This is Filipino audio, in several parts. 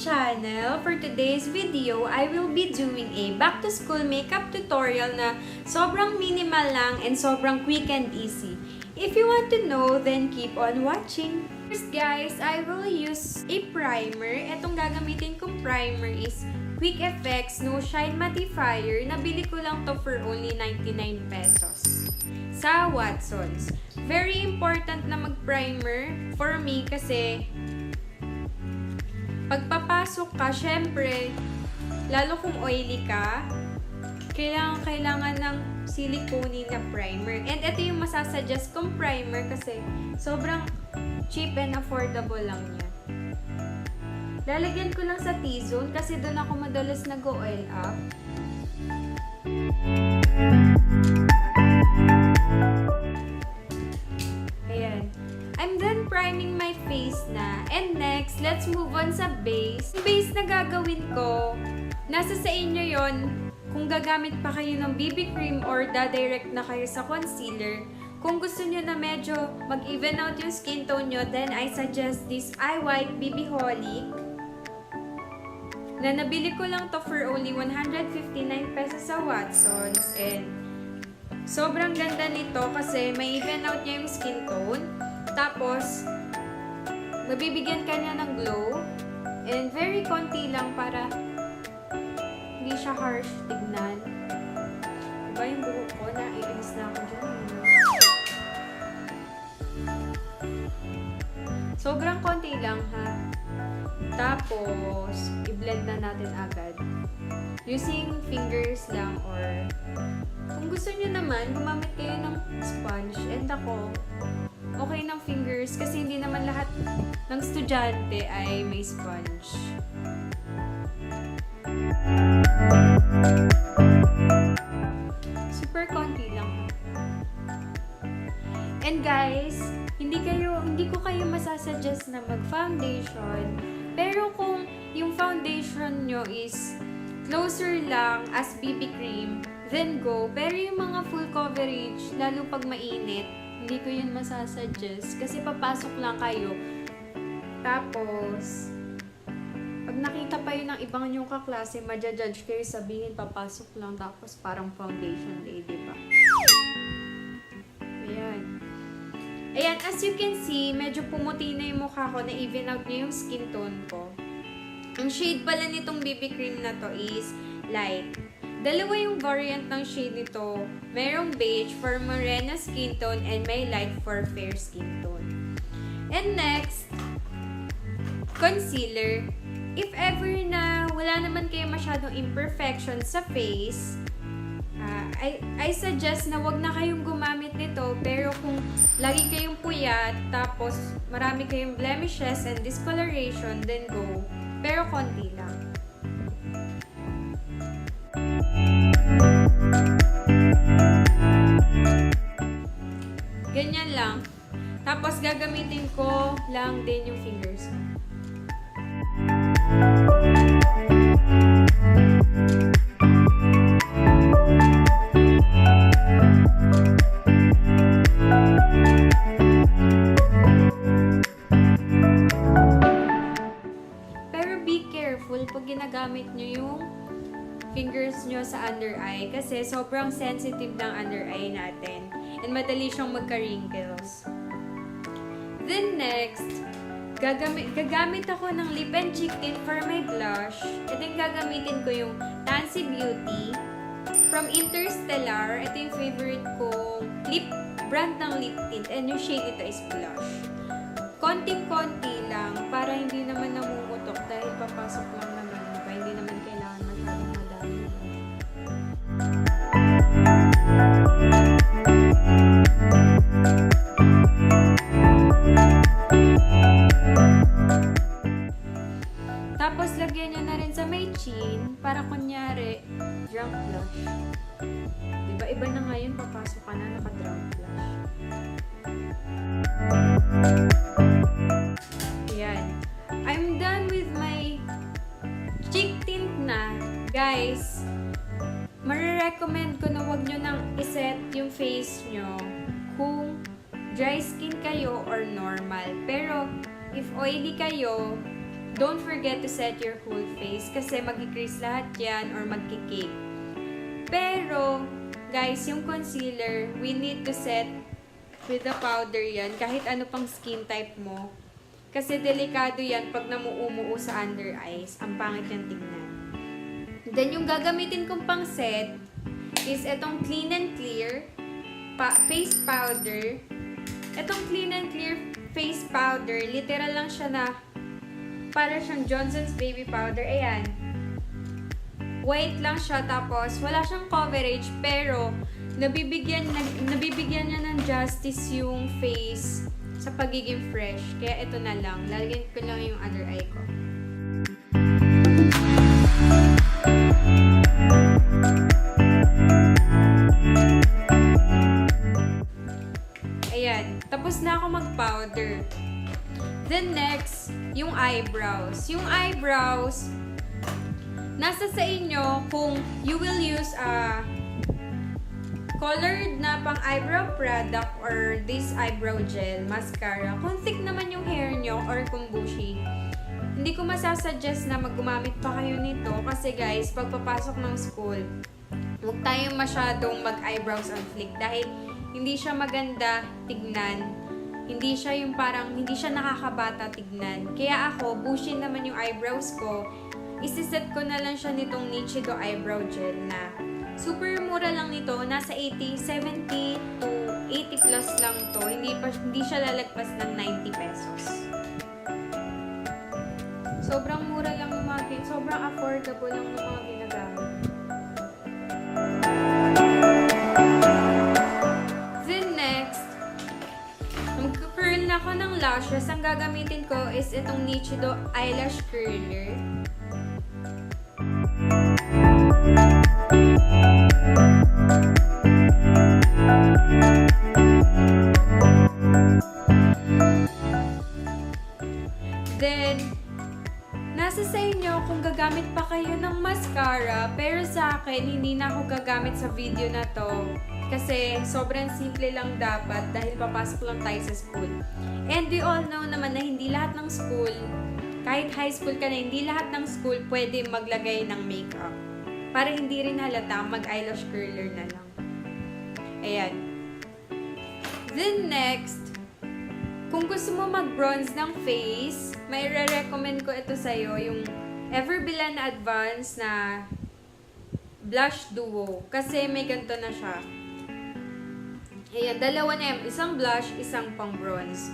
channel. For today's video, I will be doing a back to school makeup tutorial na sobrang minimal lang and sobrang quick and easy. If you want to know, then keep on watching. First guys, I will use a primer. Etong gagamitin kong primer is Quick Effects No Shine Mattifier. Nabili ko lang to for only 99 pesos sa Watsons. Very important na mag-primer for me kasi pagpapasok ka, syempre, lalo kung oily ka, kailangan ng silicone na primer. And ito yung masasuggest kong primer kasi sobrang cheap and affordable lang niya. Lalagyan ko lang sa T-zone kasi doon ako madalas nag-oil up. Ayan. I'm done priming my face na. And next, let's move on sa base. Yung base na gagawin ko, nasa sa inyo yon kung gagamit pa kayo ng BB cream or dadirect na kayo sa concealer. Kung gusto nyo na medyo mag-even out yung skin tone nyo, then I suggest this Eye White BB Holic. Na nabili ko lang to for only 159 pesos sa Watsons. And sobrang ganda nito kasi may even out niya yung skin tone. Tapos, mabibigyan ka niya ng glow. And very konti lang para hindi siya harsh tignan. Diba yung buhok ko? Naiinis na ako dyan. Sobrang konti lang ha. Tapos, i-blend na natin agad. Using fingers lang or kung gusto nyo naman, gumamit kayo ng sponge. And ako, okay ng fingers kasi hindi naman lahat ng estudyante ay may sponge. Super konti lang. And guys, hindi ko kayo masasuggest na mag-foundation. Pero kung yung foundation nyo is closer lang as BB cream, then go. Pero yung mga full coverage, lalo pag mainit, hindi ko yun masasuggest. Kasi papasok lang kayo. Tapos, pag nakita pa yun ng ibang yung kaklase, madjudge kayo, sabihin papasok lang. Tapos parang foundation day, diba? Ayan. Ayan, as you can see, medyo pumuti na yung mukha ko, na-even out niya yung skin tone ko. Ang shade pala nitong BB cream na to is light. Dalawa yung variant ng shade nito. Merong beige for morena skin tone and may light for fair skin tone. And next, concealer. If ever na wala naman kayo masyadong imperfection sa face, I suggest na wag na kayong gumamit nito, pero kung lagi kayong puyat, tapos marami kayong blemishes and discoloration, then go. Pero konti lang. Ganyan lang. Tapos gagamitin ko lang din yung fingers. Pag ginagamit nyo yung fingers nyo sa under eye kasi sobrang sensitive ng under eye natin and madali siyang magka-wrinkles. Then next, gagamit ako ng lip and cheek tint for my blush. Ito yung gagamitin ko yung Fancy Beauty from Interstellar. Ito yung favorite kong brand ng lip tint and yung shade nito is blush. Konting-konti lang para hindi naman namumutok dahil papasok lang naman. Diba? Hindi naman kailangan masyadong madami. Tapos lagyan nyo na rin sa may chin para kunyari drunk blush. Diba? Iba na ngayon papasok ka na naka-drunk blush. Ayan. I'm done with my cheek tint na. Guys, marirecommend ko na huwag nyo nang iset yung face nyo kung dry skin kayo or normal. Pero, if oily kayo, don't forget to set your whole face kasi mag-crease lahat yan or magkikake. Pero, guys, yung concealer, we need to set with the powder yan, kahit ano pang skin type mo. Kasi delikado yan pag namuumuo sa under eyes. Ang pangit yung tignan. Then, yung gagamitin kong pang set is itong Clean and Clear face powder. Itong Clean and Clear face powder, literal lang siya na para siyang Johnson's Baby Powder. Ayan. White lang siya, tapos wala siyang coverage, pero nabibigyan niya ng justice yung face sa pagiging fresh. Kaya ito na lang. Lalagyan ko lang yung under eye ko. Ayan. Tapos na ako mag-powder. Then next, yung eyebrows. Yung eyebrows, nasa sa inyo kung you will use a colored na pang eyebrow product or this eyebrow gel, mascara. Kung thick naman yung hair nyo or kung bushy, hindi ko masasuggest na gumamit pa kayo nito kasi guys, pagpapasok ng school, huwag tayong masyadong mag-eyebrows on flick dahil hindi siya maganda tignan. Hindi siya yung parang, hindi siya nakakabata tignan. Kaya ako, bushy naman yung eyebrows ko, isiset ko na lang siya nitong Nichido Eyebrow Gel na super mura lang nito. Nasa 70 to 80 plus lang to. Hindi siya lalagpas ng 90 pesos. Sobrang mura lang ng mga, sobrang affordable lang ng mga ginagamit. Curl na ako ng lashes. Ang gagamitin ko is itong Nichido Eyelash Curler. Then, nasa sa inyo kung gagamit pa kayo ng mascara, pero sa akin, hindi na ako gagamit sa video na to. Kasi sobrang simple lang dapat dahil papasok lang tayo sa school. And we all know naman na hindi lahat ng school, kahit high school ka na, hindi lahat ng school pwede maglagay ng makeup. Para hindi rin halata, mag-eyelash curler na lang. Ayan. Then next, kung gusto mo mag-bronze ng face, may re-recommend ko ito sa'yo, yung Everbillion Advance na Blush Duo. Kasi may ganito na siya. Ayan, dalawa na yan. Isang blush, isang pang bronze.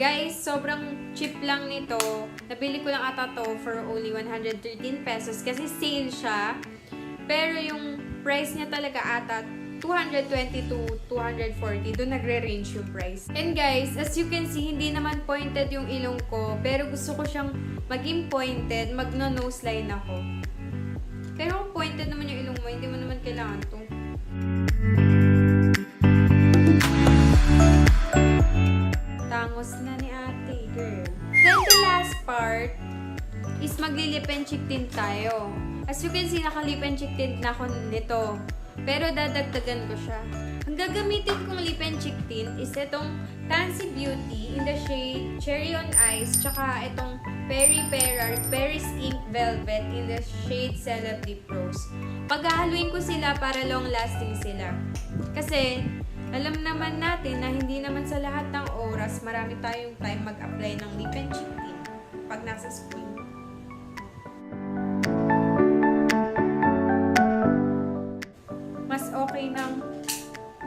Guys, sobrang cheap lang nito. Nabili ko lang ata to for only 113 pesos kasi sale siya. Pero yung price niya talaga ata 220 to 240. Doon nagre-range yung price. And guys, as you can see, hindi naman pointed yung ilong ko. Pero gusto ko siyang maging pointed. Magno-nose line ako. Pero kung pointed naman yung ilong mo, hindi mo naman kailangan to. Tangos na ni ate, girl. Then the last part is magli-lip and cheek tint tayo. As you can see, naka-lip and cheek tint na ako nito. Pero dadagdagan ko siya. Ang gagamitin kong lip and cheek tint is itong Fancy Beauty in the shade Cherry on Ice, tsaka itong Paris Ink Velvet in the shade Celeb Deep Rose. Paghahaluin ko sila para long lasting sila. Kasi alam naman natin na hindi naman sa lahat ng oras marami tayong time mag-apply ng lip and cheek tint pag nasa school. Mas okay ng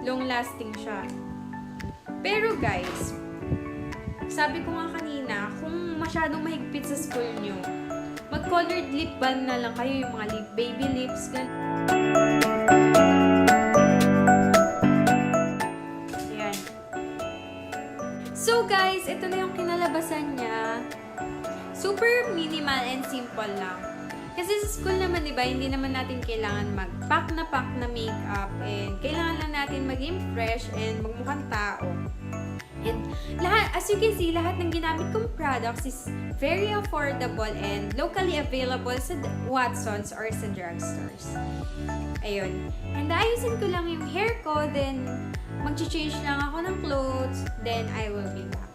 long lasting siya. Pero guys, sabi ko nga kanina, kung masyadong mahigpit sa school nyo, mag-colored lip balm na lang kayo, yung mga baby lips, ganun. Ayan. So guys, ito na yung kinalabasan niya. Super minimal and simple lang. Kasi sa school naman, diba, hindi naman natin kailangan mag-pack na makeup and kailangan lang natin maging fresh and magmukhang tao. And lahat, as you can see, lahat ng ginamit kong products is very affordable and locally available sa Watsons or sa drugstores. Ayun. And ayusin ko lang yung hair ko, then mag-change lang ako ng clothes, then I will be back.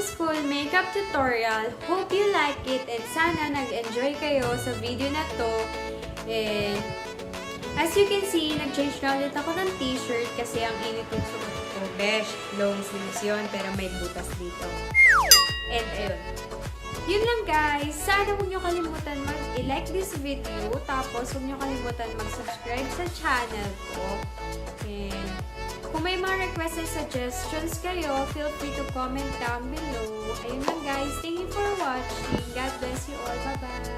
school makeup tutorial. Hope you like it and sana nag-enjoy kayo sa video na to. And as you can see, nag-change na ulit ako ng t-shirt kasi ang init yung suot ko. Besh, long sleeves yun pero may butas dito. And ayun. Yun lang guys. Sana huwag nyo kalimutan mag-like this video. Tapos huwag nyo kalimutan mag-subscribe sa channel ko. And kung may mga requests and suggestions kayo, feel free to comment down below. Ayun lang guys. Thank you for watching. God bless you all. Bye-bye.